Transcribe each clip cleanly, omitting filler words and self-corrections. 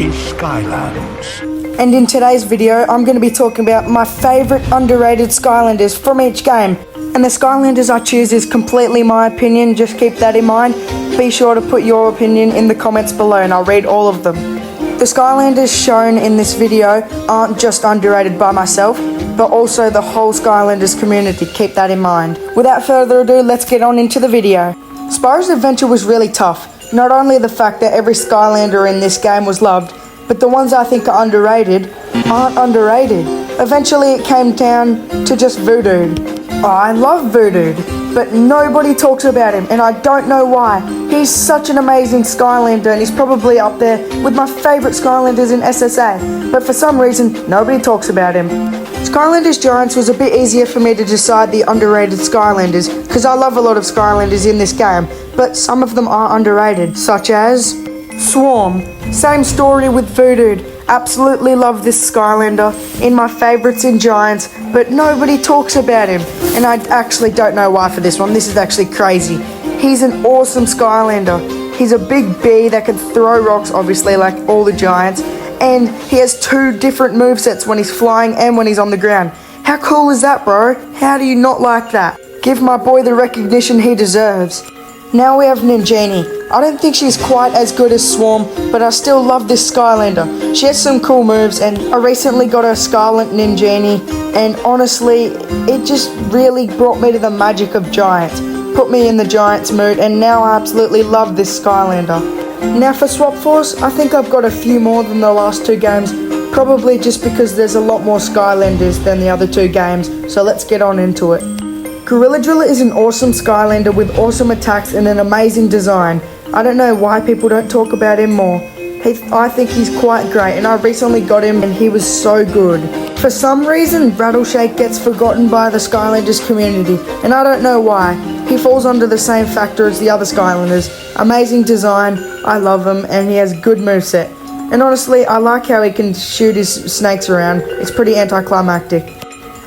is Skylanders. And in today's video, I'm going to be talking about my favourite underrated Skylanders from each game. And the Skylanders I choose is completely my opinion, just keep that in mind. Be sure to put your opinion in the comments below and I'll read all of them. The Skylanders shown in this video aren't just underrated by myself, but also the whole Skylanders community, keep that in mind. Without further ado, let's get on into the video. Spyro's adventure was really tough. Not only the fact that every Skylander in this game was loved, but the ones I think are underrated aren't underrated. Eventually it came down to just Voodoo. I love Voodoo, but nobody talks about him and I don't know why. He's such an amazing Skylander and he's probably up there with my favourite Skylanders in SSA, but for some reason nobody talks about him. Skylanders Giants was a bit easier for me to decide the underrated Skylanders because I love a lot of Skylanders in this game, but some of them are underrated, such as Swarm. Same story with Voodoo. Absolutely love this Skylander, in my favourites in Giants, but nobody talks about him. And I actually don't know why for this one. This is actually crazy. He's an awesome Skylander. He's a big bee that can throw rocks, obviously, like all the Giants. And he has two different movesets when he's flying and when he's on the ground. How cool is that, bro? How do you not like that? Give my boy the recognition he deserves. Now we have Ninjini. I don't think she's quite as good as Swarm, but I still love this Skylander. She has some cool moves, and I recently got a Scarlet Ninjini, and honestly, it just really brought me to the magic of Giants. Put me in the Giants mood, and now I absolutely love this Skylander. Now for Swap Force, I think I've got a few more than the last two games, probably just because there's a lot more Skylanders than the other two games, so let's get on into it. Gorilla Driller is an awesome Skylander with awesome attacks and an amazing design. I don't know why people don't talk about him more. I think he's quite great and I recently got him and he was so good. For some reason, Rattleshake gets forgotten by the Skylanders community and I don't know why. He falls under the same factor as the other Skylanders. Amazing design, I love him, and he has good moveset. And honestly, I like how he can shoot his snakes around. It's pretty anticlimactic.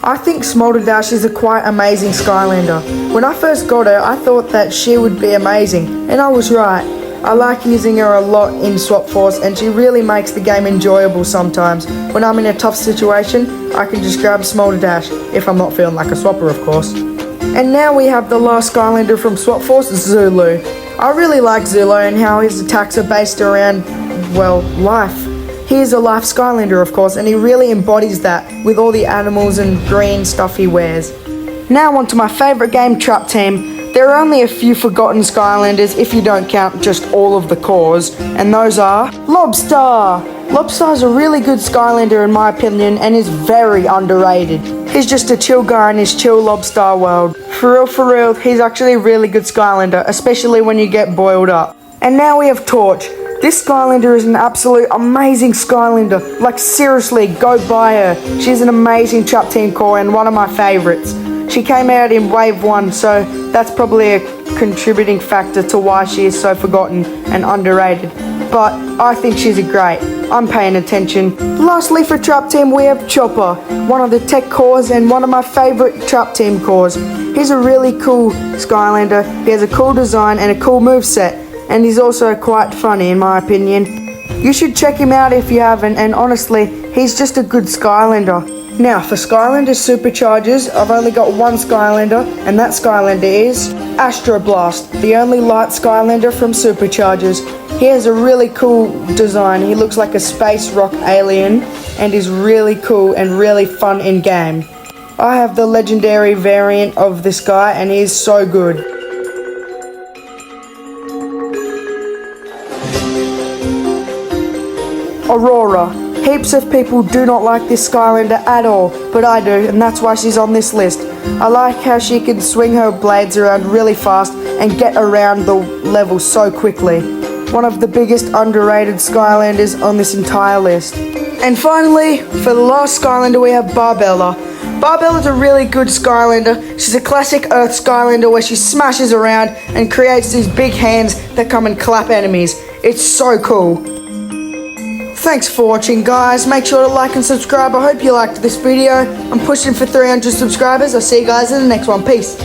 I think Smolder Dash is a quite amazing Skylander. When I first got her, I thought that she would be amazing, and I was right. I like using her a lot in Swap Force, and she really makes the game enjoyable sometimes. When I'm in a tough situation, I can just grab Smolder Dash, if I'm not feeling like a swapper, of course. And now we have the last Skylander from Swap Force, Zulu. I really like Zulu and how his attacks are based around, well, life. He is a life Skylander, of course, and he really embodies that with all the animals and green stuff he wears. Now on to my favourite game, Trap Team. There are only a few forgotten Skylanders if you don't count just all of the cores, and those are Lobster. Lobster is a really good Skylander in my opinion and is very underrated. He's just a chill guy in his chill Lobster world. For real, he's actually a really good Skylander, especially when you get boiled up. And now we have Torch. This Skylander is an absolute amazing Skylander. Like seriously, go buy her. She's an amazing Trap Team core and one of my favourites. She came out in Wave 1, so that's probably a contributing factor to why she is so forgotten and underrated. But I think she's a great. I'm paying attention. Lastly for Trap Team we have Chopper, one of the tech cores and one of my favourite Trap Team cores. He's a really cool Skylander. He has a cool design and a cool moveset. And he's also quite funny in my opinion. You should check him out if you haven't, and honestly, he's just a good Skylander. Now for Skylander Superchargers, I've only got one Skylander, and that Skylander is Astro Blast, the only light Skylander from Superchargers. He has a really cool design. He looks like a space rock alien, and is really cool and really fun in game. I have the legendary variant of this guy, and he is so good. Aurora. Heaps of people do not like this Skylander at all, but I do, and that's why she's on this list. I like how she can swing her blades around really fast and get around the level so quickly. One of the biggest underrated Skylanders on this entire list. And finally, for the last Skylander we have Barbella. Barbella's a really good Skylander. She's a classic Earth Skylander where she smashes around and creates these big hands that come and clap enemies. It's so cool. Thanks for watching guys, make sure to like and subscribe. I hope you liked this video. I'm pushing for 300 subscribers. I'll see you guys in the next one. Peace.